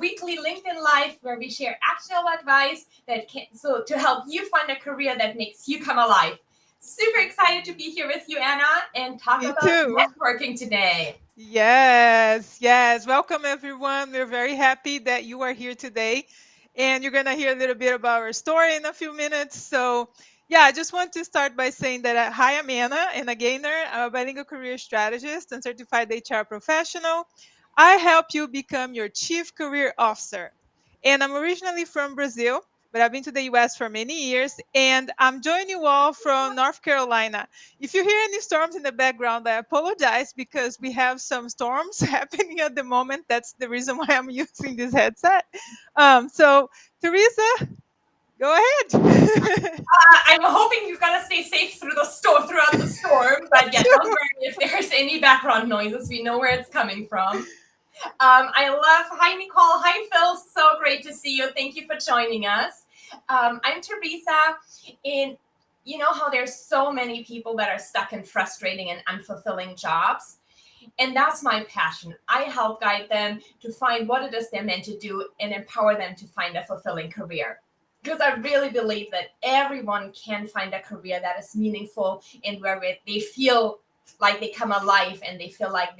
weekly LinkedIn Live where we share actionable advice to help you find a career that makes you come alive. Super excited to be here with you, Anna, and talk Me about too. networking today. Yes, yes. Welcome, everyone. We're very happy that you are here today. And you're going to hear a little bit about our story in a few minutes. So, yeah, I just want to start by saying that hi, I'm Ana Goehner. I'm a bilingual career strategist and certified HR professional. I help you become your chief career officer. And I'm originally from Brazil, but I've been to the US for many years. And I'm joining you all from North Carolina. If you hear any storms in the background, I apologize because we have some storms happening at the moment. That's the reason why I'm using this headset. So, Teresa, go ahead. I'm hoping you're gonna stay safe throughout the storm. But yeah, don't worry if there's any background noises. We know where it's coming from. I love. Hi, Nicole. Hi, Phil. So great to see you. Thank you for joining us. I'm Theresa. And you know how there's so many people that are stuck in frustrating and unfulfilling jobs. And that's my passion. I help guide them to find what it is they're meant to do and empower them to find a fulfilling career. Because I really believe that everyone can find a career that is meaningful and where they feel like they come alive and they feel like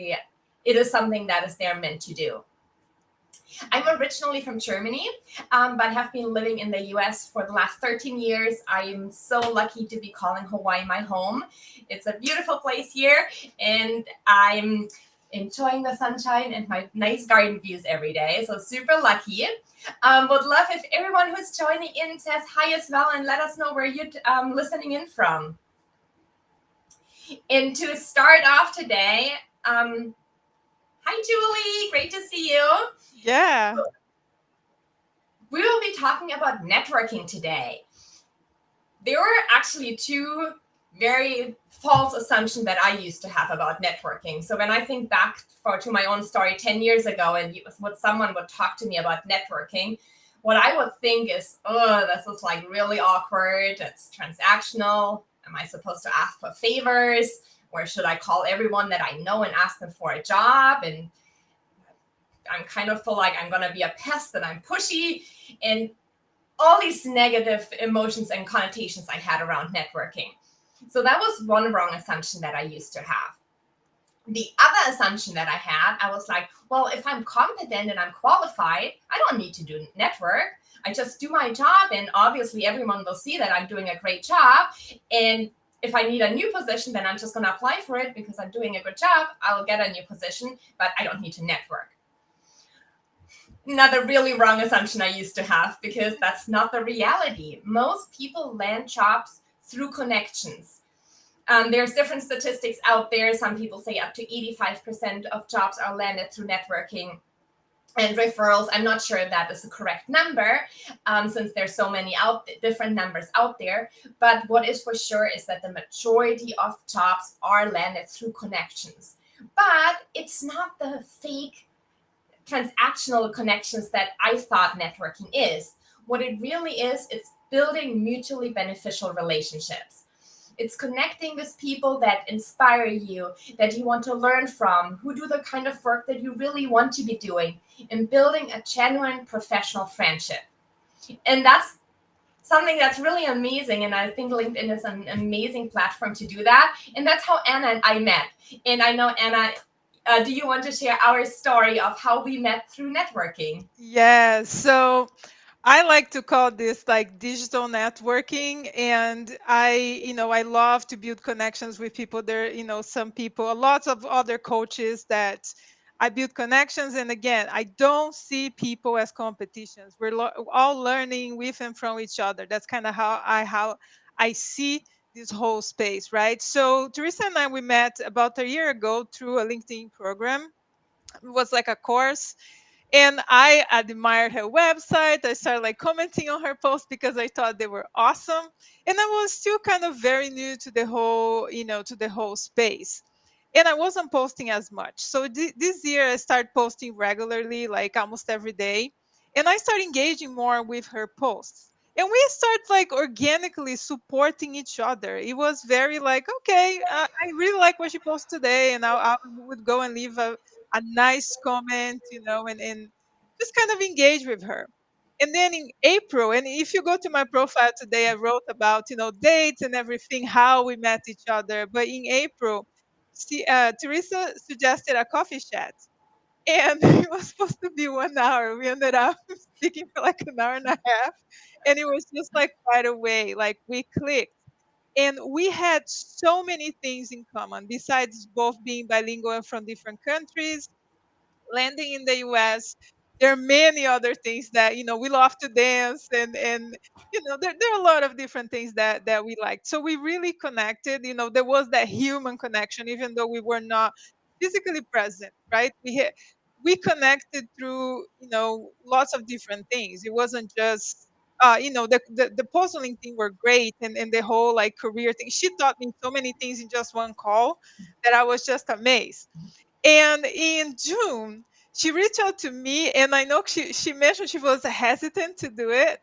it is something that is they're meant to do. I'm originally from Germany, but have been living in the US for the last 13 years. I am so lucky to be calling Hawaii my home. It's a beautiful place here, and I'm enjoying the sunshine and my nice garden views every day. So super lucky. Would love if everyone who's joining in says hi as well and let us know where you're listening in from. And to start off today, hi Julie, great to see you. Yeah. We will be talking about networking today. There were actually two very false assumptions that I used to have about networking. So when I think back to my own story 10 years ago and what someone would talk to me about networking, what I would think is, oh, this is like really awkward. It's transactional. Am I supposed to ask for favors? Or should I call everyone that I know and ask them for a job? And I'm kind of feel like I'm going to be a pest and I'm pushy and all these negative emotions and connotations I had around networking. So that was one wrong assumption that I used to have. The other assumption that I had, I was like, well, if I'm competent and I'm qualified, I don't need to do network. I just do my job and obviously everyone will see that I'm doing a great job. And if I need a new position, then I'm just going to apply for it because I'm doing a good job. I will get a new position, but I don't need to network. Another really wrong assumption I used to have because that's not the reality. Most people land jobs through connections. There's different statistics out there. Some people say up to 85% of jobs are landed through networking and referrals. I'm not sure if that is the correct number since there's so many different numbers out there. But what is for sure is that the majority of jobs are landed through connections. But it's not the fake transactional connections that I thought networking is. What it really is, it's building mutually beneficial relationships. It's connecting with people that inspire you, that you want to learn from, who do the kind of work that you really want to be doing, and building a genuine professional friendship. And that's something that's really amazing. And I think LinkedIn is an amazing platform to do that. And that's how Anna and I met. And I know, Anna, do you want to share our story of how we met through networking? Yeah. So, I like to call this like digital networking. And I love to build connections with people. There, some people, lots of other coaches that I build connections. And again, I don't see people as competitions. We're all learning with and from each other. That's kind of how I see this whole space, right? So Teresa and I, we met about a year ago through a LinkedIn program. It was like a course, and I admired her website. I started like commenting on her posts because I thought they were awesome. And I was still kind of very new to the whole space. And I wasn't posting as much. So this year I started posting regularly, like almost every day. And I started engaging more with her posts. And we start like organically supporting each other. It was very like, okay, I really like what she posted today, and I would go and leave a nice comment, and just kind of engage with her. And then in April, and if you go to my profile today, I wrote about, dates and everything, how we met each other. But in April, Teresa suggested a coffee chat, and it was supposed to be 1 hour. We ended up speaking for like an hour and a half, and it was just like right away, like we clicked. And we had so many things in common besides both being bilingual and from different countries, landing in the US. There are many other things that, we love to dance, and there are a lot of different things that we liked. So we really connected. There was that human connection, even though we were not physically present, right? We connected through, lots of different things. It wasn't just the puzzling thing were great, and the whole like career thing. She taught me so many things in just one call that I was just amazed. And in June, she reached out to me, and I know she mentioned she was hesitant to do it.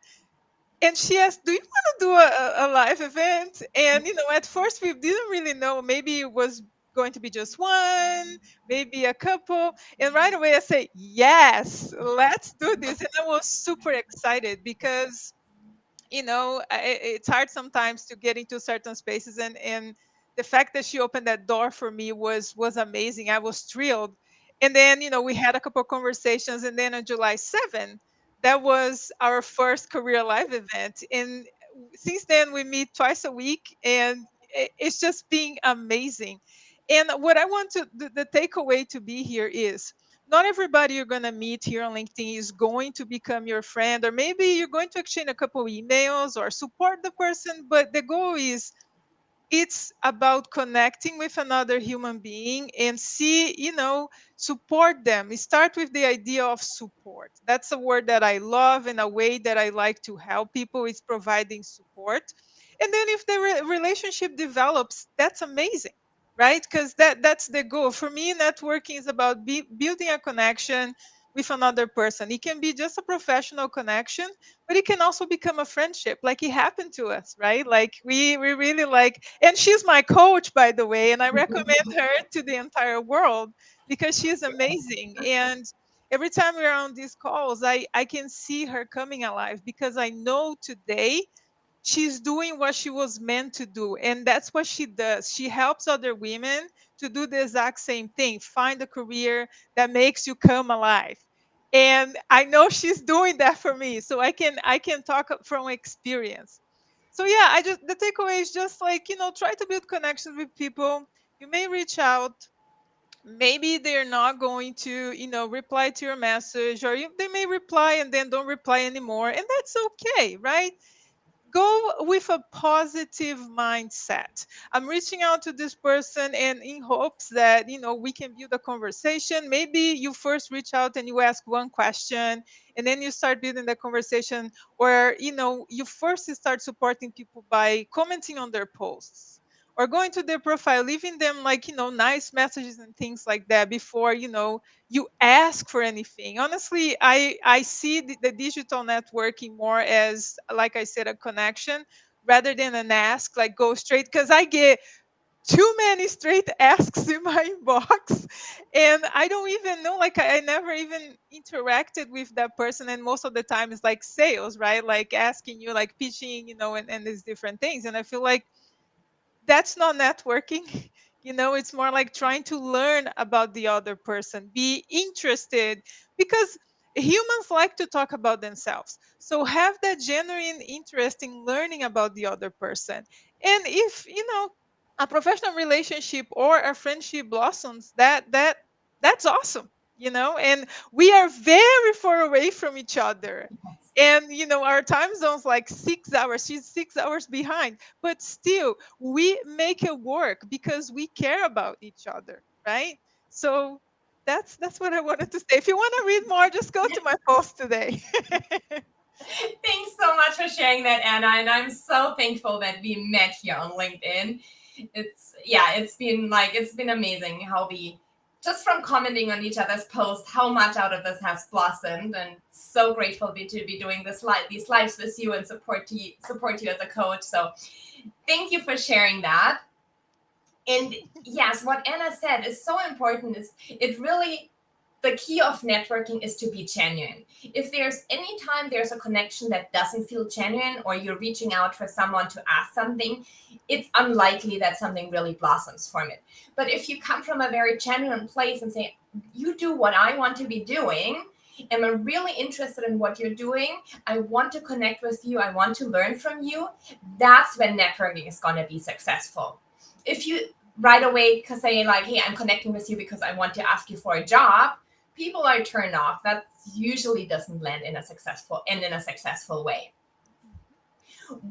And she asked, "Do you want to do a live event?" And at first we didn't really know. Maybe it was going to be just one, maybe a couple. And right away I say, "Yes, let's do this." And I was super excited because it's hard sometimes to get into certain spaces, and the fact that she opened that door for me was amazing. I was thrilled. And then we had a couple of conversations, and then on July 7th, that was our first career live event. And since then we meet twice a week, and it's just being amazing. And what I want the takeaway to be here is, not everybody you're going to meet here on LinkedIn is going to become your friend, or maybe you're going to exchange a couple emails or support the person. But the goal is, it's about connecting with another human being and support them. Start with the idea of support. That's a word that I love, and a way that I like to help people is providing support. And then if the relationship develops, that's amazing, right? Because that's the goal for me. Networking is about building a connection with another person. It can be just a professional connection, but it can also become a friendship, like it happened to us, right? Like we really like. And she's my coach, by the way, and I recommend her to the entire world because she's amazing. And every time we're on these calls, I can see her coming alive, because I know today she's doing what she was meant to do, and that's what she does. She helps other women to do the exact same thing, find a career that makes you come alive. And I know she's doing that for me, so I can talk from experience. So yeah, I just the takeaway is just like, try to build connections with people. You may reach out, maybe they're not going to reply to your message, or they may reply and then don't reply anymore, and that's okay, right? Go with a positive mindset. I'm reaching out to this person, and in hopes that we can build a conversation. Maybe you first reach out and you ask one question, and then you start building the conversation. Or you first start supporting people by commenting on their posts, or going to their profile, leaving them like nice messages and things like that, before you ask for anything. Honestly, I see the digital networking more as, like I said, a connection rather than an ask, like go straight, because I get too many straight asks in my inbox, and I don't even know, like I never even interacted with that person. And most of the time it's like sales, right? Like asking you, like pitching, and these different things. And I feel like that's not networking. It's more like trying to learn about the other person, be interested, because humans like to talk about themselves. So have that genuine interest in learning about the other person. And if a professional relationship or a friendship blossoms, that's awesome. And we are very far away from each other, and our time zone's like 6 hours. She's 6 hours behind, but still we make it work because we care about each other, right? So that's what I wanted to say. If you want to read more, just go to my post today. Thanks so much for sharing that, Anna. And I'm so thankful that we met here on LinkedIn. It's been amazing how we, just from commenting on each other's posts, how much out of this has blossomed. And so grateful to be doing these lives with you, and support you as a coach. So thank you for sharing that. And yes, what Anna said is so important. Is it really the key of networking is to be genuine. If there's any time there's a connection that doesn't feel genuine, or you're reaching out for someone to ask something, it's unlikely that something really blossoms from it. But if you come from a very genuine place and say, you do what I want to be doing, and I'm really interested in what you're doing, I want to connect with you, I want to learn from you, that's when networking is going to be successful. If you right away say like, hey, I'm connecting with you because I want to ask you for a job, people are turned off. That usually doesn't land in a successful way.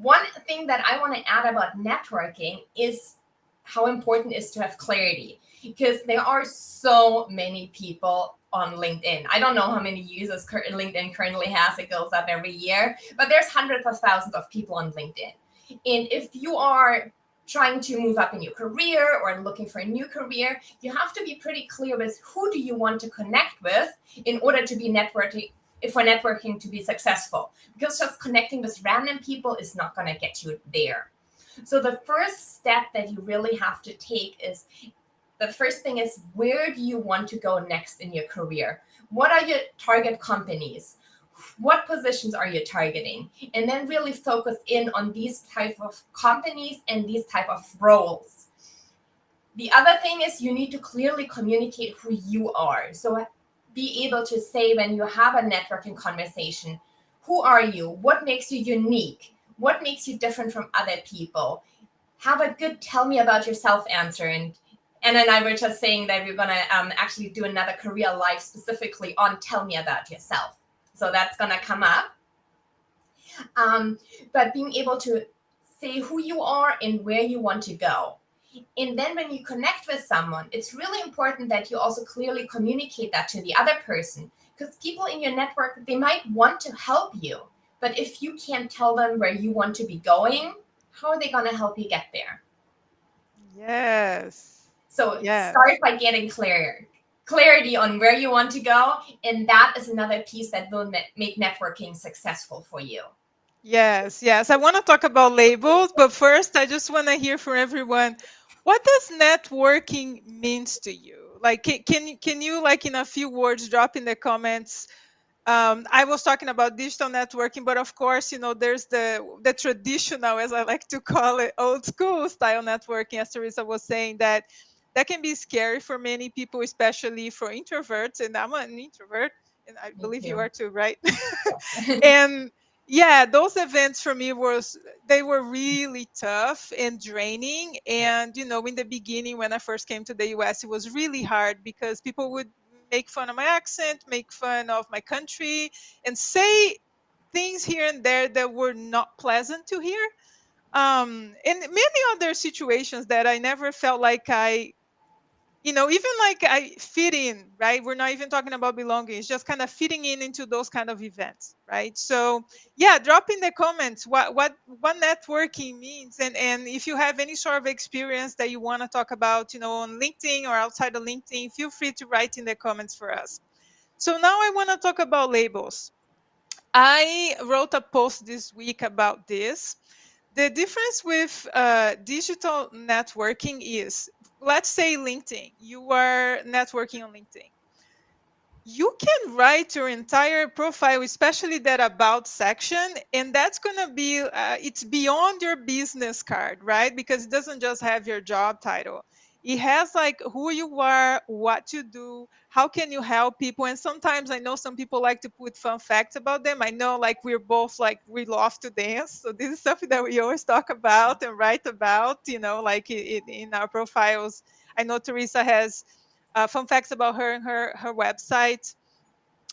One thing that I want to add about networking is how important it is to have clarity, because there are so many people on LinkedIn. I don't know how many users LinkedIn currently has. It goes up every year, but there's hundreds of thousands of people on LinkedIn. And if you are trying to move up in your career or looking for a new career, you have to be pretty clear with who do you want to connect with in order to be networking to be successful, because just connecting with random people is not going to get you there. So the first step that you really have to take is, the first thing is, where do you want to go next in your career? What are your target companies? What positions are you targeting? And then really focus in on these type of companies and these type of roles. The other thing is, you need to clearly communicate who you are. So be able to say when you have a networking conversation, who are you? What makes you unique? What makes you different from other people? Have a good tell me about yourself answer. And Anna and I were just saying that we're going to actually do another career live specifically on tell me about yourself. So that's going to come up. But being able to say who you are and where you want to go. And then when you connect with someone, it's really important that you also clearly communicate that to the other person, because people in your network, they might want to help you. But if you can't tell them where you want to be going, how are they going to help you get there? Yes. So Yes. start by getting clarity on where you want to go. And that is another piece that will make networking successful for you. Yes, yes. I want to talk about labels, but first I just want to hear from everyone. What does networking means to you? Like, can you like in a few words drop in the comments? I was talking about digital networking, but of course, there's the traditional, as I like to call it, old school style networking. As Teresa was saying, that can be scary for many people, especially for introverts. And I'm an introvert, and I Me believe you too. are too, right? And yeah, those events for me they were really tough and draining. And in the beginning, when I first came to the US, it was really hard because people would make fun of my accent, make fun of my country, and say things here and there that were not pleasant to hear. And many other situations that I never felt like even like I fit in, right? We're not even talking about belonging. It's just kind of fitting in into those kind of events, right? So yeah, drop in the comments what networking means, and if you have any sort of experience that you want to talk about, on LinkedIn or outside of LinkedIn, feel free to write in the comments for us. So now I want to talk about labels. I wrote a post this week about this. The difference with digital networking is, let's say LinkedIn, you are networking on LinkedIn. You can write your entire profile, especially that about section, and that's going to be, it's beyond your business card, right? Because it doesn't just have your job title. It has like who you are, what you do, how can you help people. And sometimes I know some people like to put fun facts about them. I know like we're both like, we love to dance. So this is something that we always talk about and write about, like in our profiles. I know Teresa has fun facts about her and her website.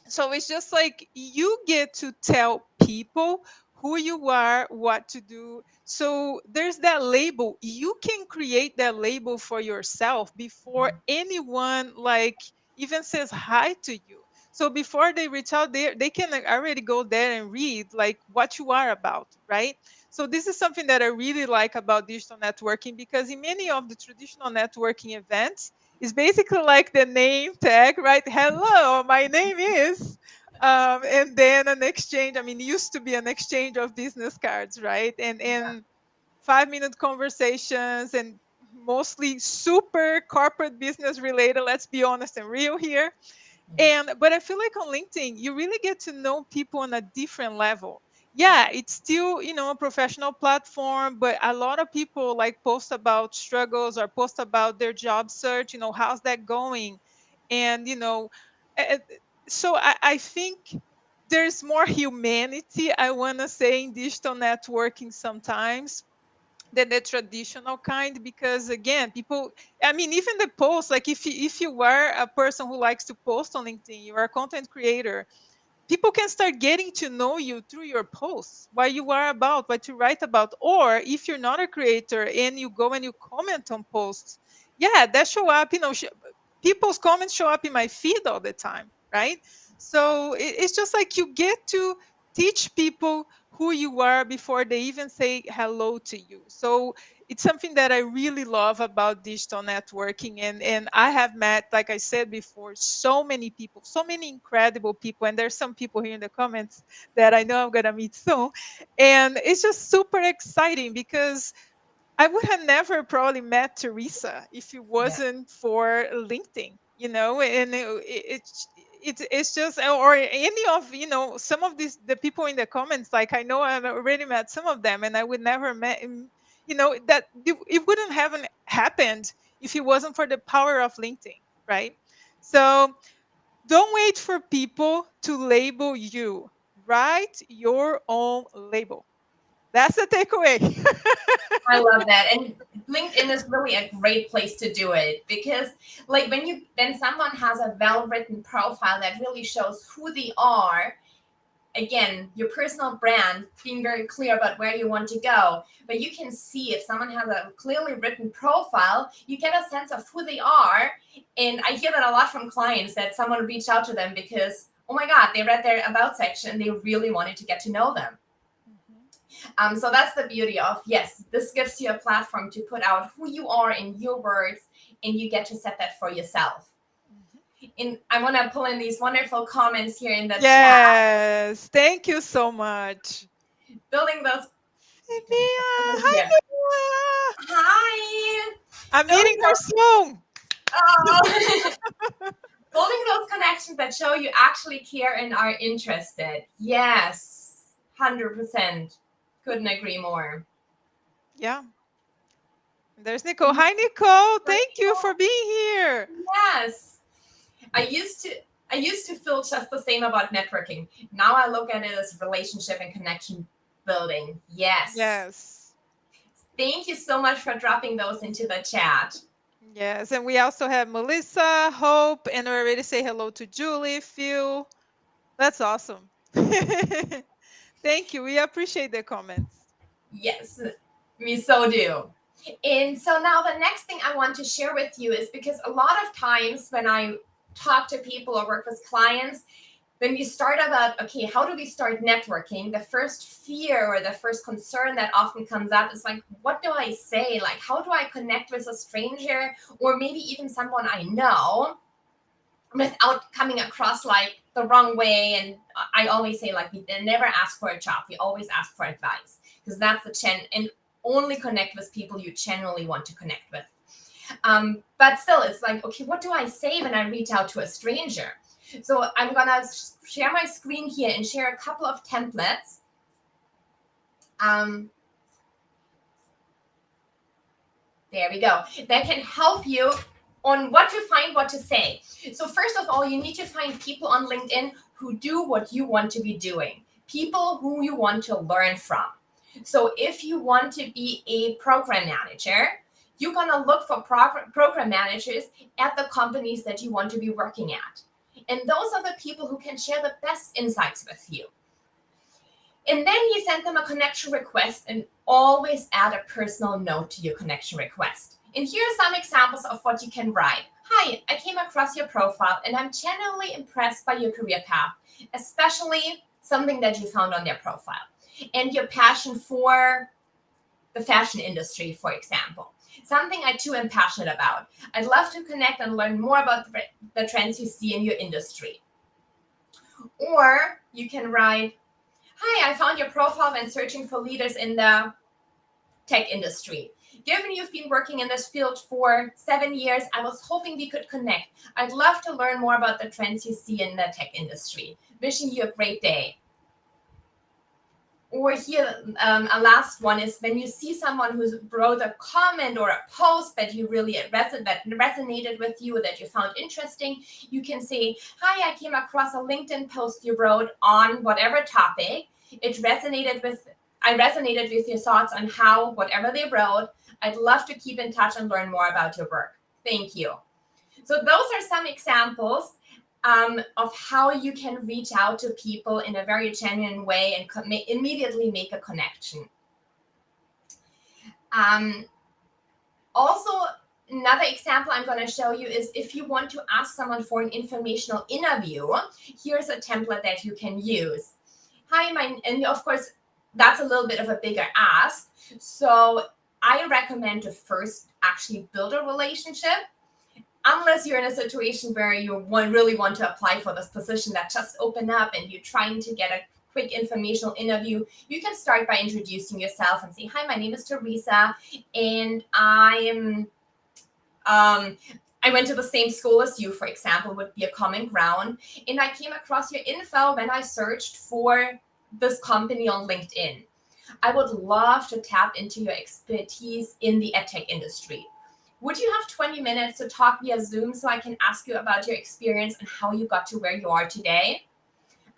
So it's just like you get to tell people who you are, what to do. So there's that label. You can create that label for yourself before anyone like even says hi to you. So before they reach out, they can like already go there and read like what you are about, right? So this is something that I really like about digital networking, because in many of the traditional networking events, it's basically like the name tag, right? Hello, my name is, and then an exchange. I mean, it used to be an exchange of business cards, right? And 5-minute conversations, and mostly super corporate business related. Let's be honest and real here. But I feel like on LinkedIn, you really get to know people on a different level. Yeah, it's still, a professional platform, but a lot of people like post about struggles or post about their job search, how's that going? And, eh, eh, so I think there's more humanity, I want to say, in digital networking sometimes than the traditional kind, because again, people, I mean, even the posts, like if you are a person who likes to post on LinkedIn, you are a content creator, people can start getting to know you through your posts, what you are about, what you write about. Or if you're not a creator and you go and you comment on posts, yeah, that show up, people's comments show up in my feed all the time, right? So it's just like you get to teach people who you are before they even say hello to you. So it's something that I really love about digital networking. And I have met, like I said before, so many people, so many incredible people. And there's some people here in the comments that I know I'm gonna meet soon. And it's just super exciting because I would have never probably met Teresa if it Yeah. wasn't for LinkedIn, and it's just, or any of, some of these, the people in the comments, like I know I've already met some of them and I would never met, that it wouldn't have happened if it wasn't for the power of LinkedIn, right? So don't wait for people to label you. Write your own label. That's the takeaway. I love that. And LinkedIn is really a great place to do it because like when someone has a well-written profile that really shows who they are, again, your personal brand, being very clear about where you want to go. But you can see if someone has a clearly written profile, you get a sense of who they are. And I hear that a lot from clients that someone reached out to them because, oh my God, they read their about section and they really wanted to get to know them. Mhm. So that's the beauty of, yes, this gives you a platform to put out who you are in your words, and you get to set that for yourself. Mhm. And I want to pull in these wonderful comments here in the chat, Yes, thank you so much. building those. Nia, hi Yeah. Nia. Hi. I'm Building meeting her those, soon. oh, building those connections that show you actually care and are interested. Yes, 100%. Couldn't agree more. Yeah, there's Nicole. Hi Nicole, thank you for being here. Yes. I used to I used to feel just the same about networking. Now I look at it as relationship and connection building. Yes. Yes, Thank you so much for dropping those into the chat. yes, and we also have Melissa, Hope, and we already say hello to Julie, Phil. That's awesome. Thank you. We appreciate the comments. Yes, we so do. And so now the next thing I want to share with you is because a lot of times when I talk to people or work with clients, when you start about, okay, how do we start networking? The first fear or the first concern that often comes up is like, what do I say? Like, how do I connect with a stranger or maybe even someone I know without coming across like the wrong way? And I always say, like, we never ask for a job, we always ask for advice because that's the and only connect with people you genuinely want to connect with. But still, it's like, okay, what do I say when I reach out to a stranger? So I'm gonna share my screen here and share a couple of templates. Um, there we go. That can help you on what to find, what to say. So first of all, you need to find people on LinkedIn who do what you want to be doing, people who you want to learn from. So if you want to be a program manager, you're going to look for program managers at the companies that you want to be working at. And those are the people who can share the best insights with you. And then you send them a connection request and always add a personal note to your connection request. And here are some examples of what you can write. Hi, I came across your profile and I'm genuinely impressed by your career path, especially something that you found on their profile and your passion for the fashion industry, for example. Something I too am passionate about. I'd love to connect and learn more about the trends you see in your industry. Or you can write, hi, I found your profile when searching for leaders in the tech industry. Given you've been working in this field for 7 years, I was hoping we could connect. I'd love to learn more about the trends you see in the tech industry. Wishing you a great day. Or here, a last one is when you see someone who wrote a comment or a post that you really that resonated with you, that you found interesting, you can say, hi, I came across a LinkedIn post you wrote on whatever topic. I resonated with your thoughts on how, whatever they wrote, I'd love to keep in touch and learn more about your work. Thank you. So those are some examples of how you can reach out to people in a very genuine way and immediately make a connection. Also, another example I'm going to show you is if you want to ask someone for an informational interview, here's a template that you can use. Hi, and of course, that's a little bit of a bigger ask. So I recommend to first actually build a relationship. Unless you're in a situation where you really want to apply for this position that just opened up and you're trying to get a quick informational interview, you can start by introducing yourself and say, hi, my name is Theresa, and I went to the same school as you, for example, would be a common ground. And I came across your info when I searched for this company on LinkedIn. I would love to tap into your expertise in the edtech industry. Would you have 20 minutes to talk via Zoom so I can ask you about your experience and how you got to where you are today?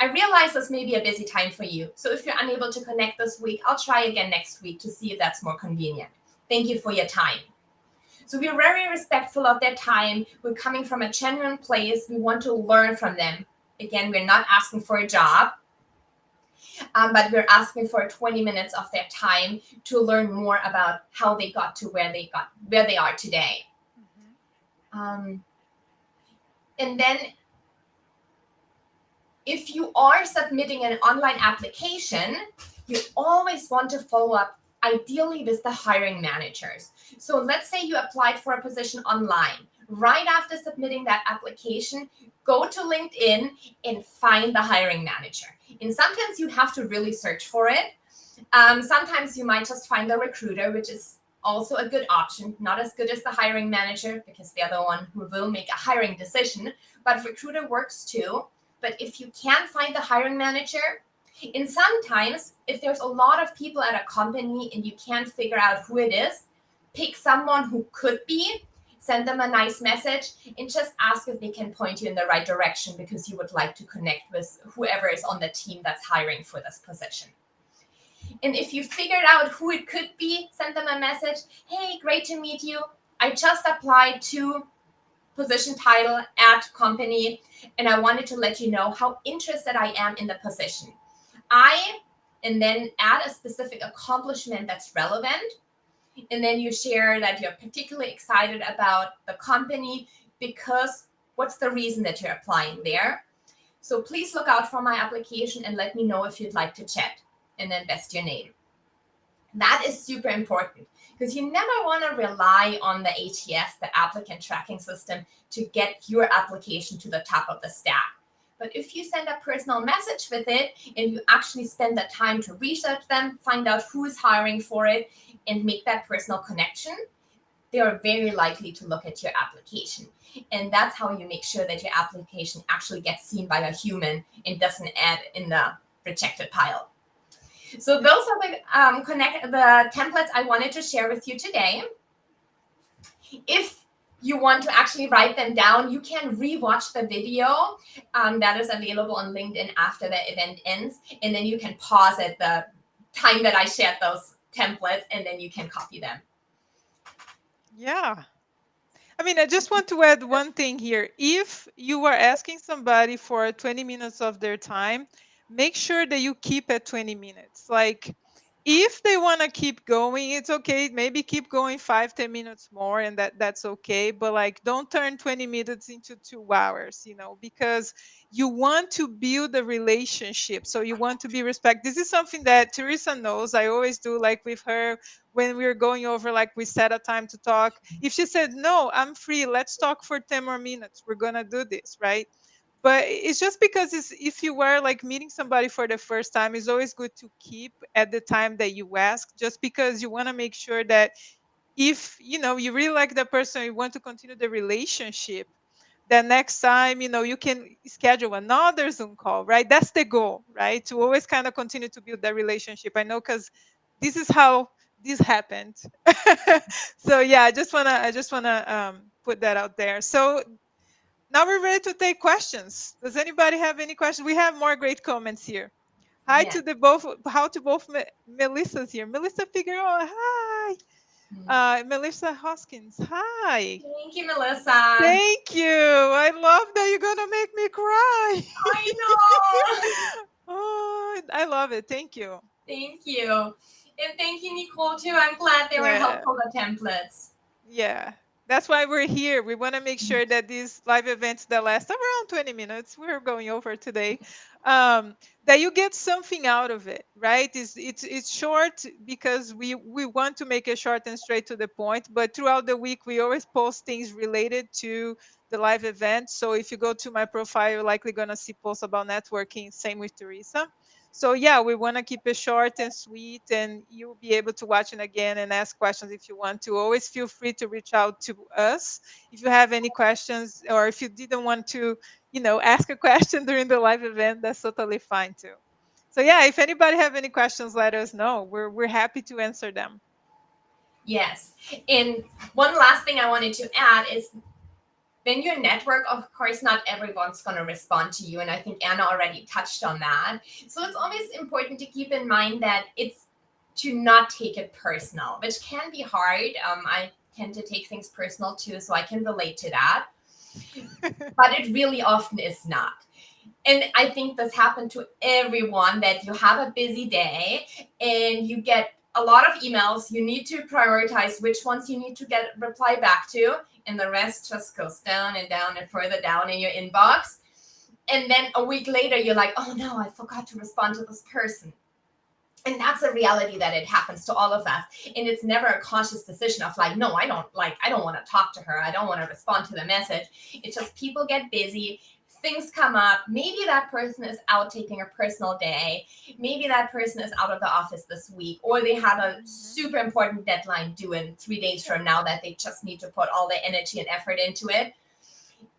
I realize this may be a busy time for you, so if you're unable to connect this week, I'll try again next week to see if that's more convenient. Thank you for your time. So we're very respectful of their time. We're coming from a genuine place. We want to learn from them. Again, we're not asking for a job. But we're asking for 20 minutes of their time to learn more about how they got to where they are today. And then if you are submitting an online application, you always want to follow up, ideally with the hiring managers. So let's say you applied for a position online. Right after submitting that application, go to LinkedIn and find the hiring manager. And sometimes you have to really search for it. Sometimes you might just find the recruiter, which is also a good option. Not as good as the hiring manager because they're the one who will make a hiring decision, but recruiter works too. But if you can find the hiring manager, and sometimes if there's a lot of people at a company and you can't figure out who it is, pick someone who could be, send them a nice message, and just ask if they can point you in the right direction because you would like to connect with whoever is on the team that's hiring for this position. And if you figured out who it could be, send them a message. Hey, great to meet you. I just applied to position title at company, and I wanted to let you know how interested I am in the position. And then add a specific accomplishment that's relevant. And then you share that you're particularly excited about the company because what's the reason that you're applying there? So please look out for my application and let me know if you'd like to chat. And then best your name. That is super important because you never want to rely on the ATS, the applicant tracking system, to get your application to the top of the stack. But if you send a personal message with it and you actually spend the time to research them, find out who is hiring for it, and make that personal connection, they are very likely to look at your application. And that's how you make sure that your application actually gets seen by a human and doesn't add in the rejected pile. So those are the templates I wanted to share with you today. If you want to actually write them down, you can rewatch the video that is available on LinkedIn after the event ends. And then you can pause at the time that I shared those templates, and then you can copy them. Yeah. I mean, I just want to add one thing here. If you are asking somebody for 20 minutes of their time, make sure that you keep at 20 minutes. Like, if they want to keep going, it's okay. Maybe keep going 5-10 minutes more, and that's okay. But like, don't turn 20 minutes into 2 hours, because you want to build a relationship. So you want to be respect. This is something that Teresa knows. I always do, like with her when we were going over, like we set a time to talk. If she said, no, I'm free, let's talk for 10 more minutes. We're going to do this, right? But it's just because if you were like meeting somebody for the first time, it's always good to keep at the time that you ask, just because you want to make sure that if you really like the person, you want to continue the relationship, then next time you can schedule another Zoom call, right? That's the goal, right? To always kind of continue to build that relationship. I know, because this is how this happened. So yeah, I just wanna put that out there. So now we're ready to take questions. Does anybody have any questions? We have more great comments here. Hi Yeah. to the both. How to both Melissas here. Melissa Figueroa, hi. Melissa Hoskins, hi. Thank you, Melissa. I Thank you. I love that you're gonna make me cry. know. Oh, I love it. Thank you. Thank you. And thank you, Nicole, too. I'm glad they were Yeah. helpful, the templates. Yeah, that's why we're here. We want to make sure that these live events that last around 20 minutes, we're going over today, that you get something out of it, right? It's short because we want to make it short and straight to the point. But throughout the week, we always post things related to the live event. So if you go to my profile, you're likely gonna see posts about networking. Same with Teresa. So yeah, we want to keep it short and sweet, and you'll be able to watch it again and ask questions if you want to. Always feel free to reach out to us if you have any questions, or if you didn't want to, ask a question during the live event, that's totally fine too. So yeah, if anybody have any questions, let us know. We're happy to answer them. Yes. And one last thing I wanted to add is when you network, of course, not everyone's going to respond to you. And I think Anna already touched on that. So it's always important to keep in mind that it's to not take it personal, which can be hard. I tend to take things personal too, so I can relate to that. But it really often is not. And I think this happened to everyone, that you have a busy day and you get a lot of emails. You need to prioritize which ones you need to get reply back to, and the rest just goes down and down and further down in your inbox. And then a week later, you're like, oh no, I forgot to respond to this person. And that's a reality, that it happens to all of us. And it's never a conscious decision of like, no, I don't want to talk to her. I don't want to respond to the message. It's just people get busy. Things come up. Maybe that person is out taking a personal day. Maybe that person is out of the office this week, or they have a super important deadline due in 3 days from now that they just need to put all the energy and effort into it.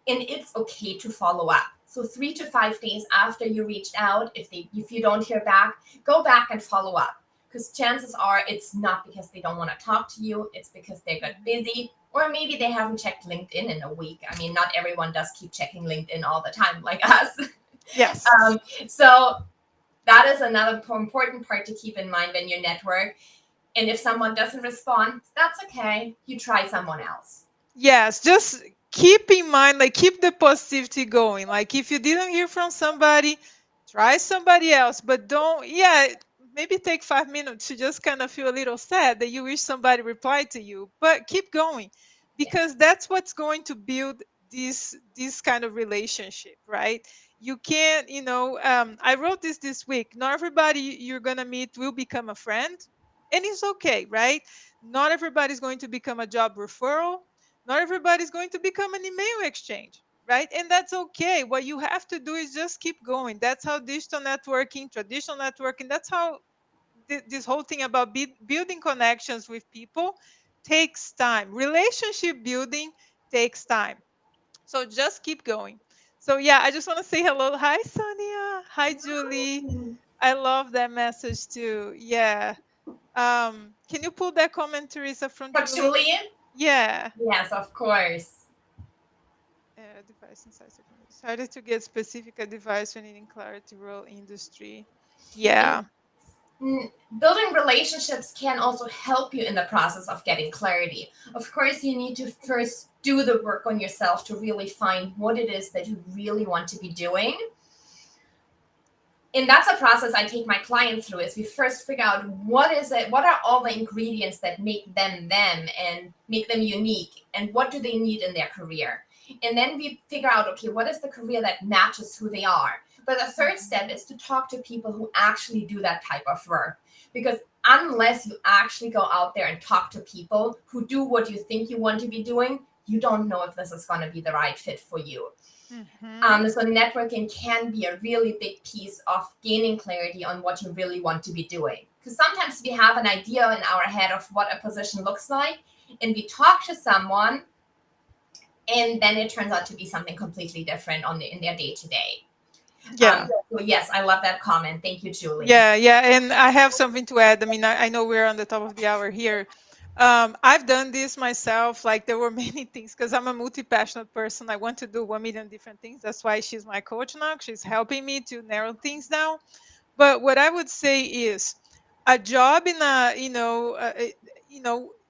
And it's okay to follow up. So 3 to 5 days after you reached out, if you don't hear back, go back and follow up. Because chances are it's not because they don't want to talk to you, it's because they got busy, or maybe they haven't checked LinkedIn in a week. I mean, not everyone does keep checking LinkedIn all the time like us. Yes. So that is another important part to keep in mind when you network. And if someone doesn't respond, that's okay. You try someone else. Yes, just keep in mind, like, keep the positivity going. Like, if you didn't hear from somebody, try somebody else. But don't, yeah, maybe take 5 minutes to just kind of feel a little sad that you wish somebody replied to you. But keep going, because that's what's going to build this kind of relationship, right? You can't, I wrote this week. Not everybody you're gonna meet will become a friend, and it's okay, right? Not everybody's going to become a job referral. Not everybody's going to become an email exchange, right? And that's okay. What you have to do is just keep going. That's how digital networking, traditional networking, that's how this whole thing about building connections with people takes time. Relationship building takes time. So just keep going. So yeah, I just want to say hello. Hi, Sonia. Hi, Julie. I love that message too. Yeah. Can you pull that comment, Teresa, from For Julie? Julian? Yeah. Yes, of course. Device inside the community. Decided to get specific advice when needing clarity role industry. Yeah. Building relationships can also help you in the process of getting clarity. Of course, you need to first do the work on yourself to really find what it is that you really want to be doing. And that's a process I take my clients through, is we first figure out what are all the ingredients that make them and make them unique, and what do they need in their career. And then we figure out, okay, what is the career that matches who they are. But the third step is to talk to people who actually do that type of work. Because unless you actually go out there and talk to people who do what you think you want to be doing, you don't know if this is going to be the right fit for you. So networking can be a really big piece of gaining clarity on what you really want to be doing. Because sometimes we have an idea in our head of what a position looks like, and we talk to someone, and then it turns out to be something completely different in their day to day. Yeah. So yes, I love that comment. Thank you, Julie. Yeah, yeah, and I have something to add. I mean, I know we're on the top of the hour here. I've done this myself. Like there were many things because I'm a multi-passionate person. I want to do 1 million different things. That's why she's my coach now. She's helping me to narrow things down. But what I would say is a job in a,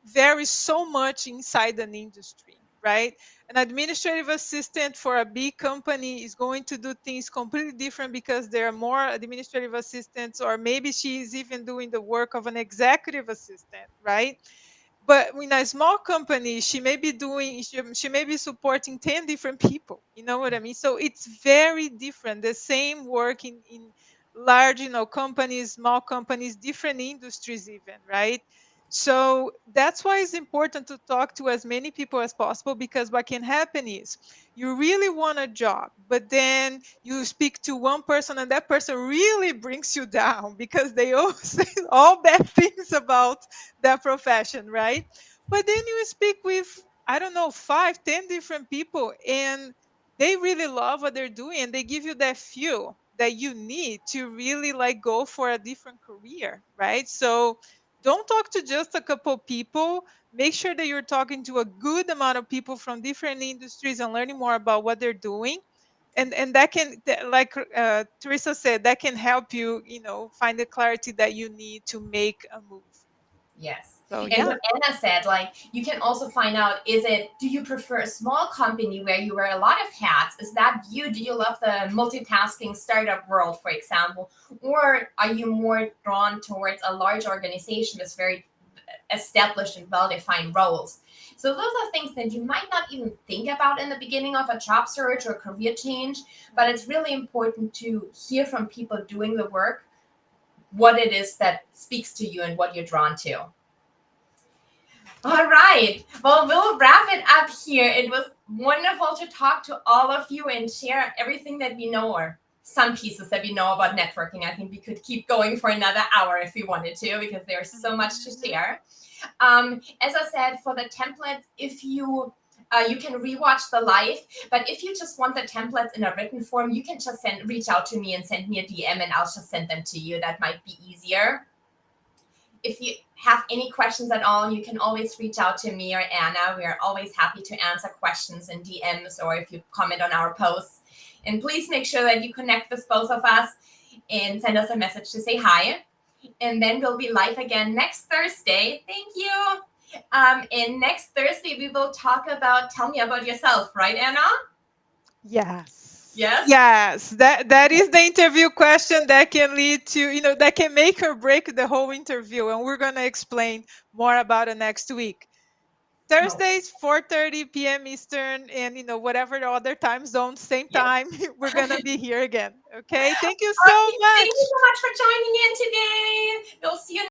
varies so much inside an industry, right? An administrative assistant for a big company is going to do things completely different because there are more administrative assistants, or maybe she's even doing the work of an executive assistant, right? But in a small company, she may be supporting 10 different people. You know what I mean? So it's very different. The same work in large, companies, small companies, different industries even, right? So that's why it's important to talk to as many people as possible, because what can happen is you really want a job, but then you speak to one person and that person really brings you down because they all say all bad things about that profession, right? But then you speak with, I don't know, 5, 10 different people, and they really love what they're doing, and they give you that fuel that you need to really like go for a different career, right? So don't talk to just a couple people. Make sure that you're talking to a good amount of people from different industries and learning more about what they're doing. And like Teresa said, that can help you, find the clarity that you need to make a move. Yes. So And yeah. what Anna said, like, you can also find out, do you prefer a small company where you wear a lot of hats? Is that you? Do you love the multitasking startup world, for example? Or are you more drawn towards a large organization with very established and well defined roles? So, those are things that you might not even think about in the beginning of a job search or career change, but it's really important to hear from people doing the work what it is that speaks to you and what you're drawn to. All right. Well, we'll wrap it up here. It was wonderful to talk to all of you and share everything that we know, or some pieces that we know about networking. I think we could keep going for another hour if we wanted to, because there's so much to share. As I said, for the templates, if you you can rewatch the live, but if you just want the templates in a written form, you can just reach out to me and send me a DM, and I'll just send them to you. That might be easier. If you have any questions at all, you can always reach out to me or Anna. We are always happy to answer questions in DMs, or if you comment on our posts. And please make sure that you connect with both of us and send us a message to say hi. And then we'll be live again next Thursday. Thank you. And next Thursday, we will talk about, tell me about yourself, right, Anna? Yes. Yes. Yes. That is the interview question that can lead to, that can make or break the whole interview. And we're gonna explain more about it next week. Thursdays, 4:30 p.m. Eastern, and whatever the other time zones, same Yes. time, we're gonna be here again. Okay. Thank you so Okay, thank you much. so much for joining in today. We'll see you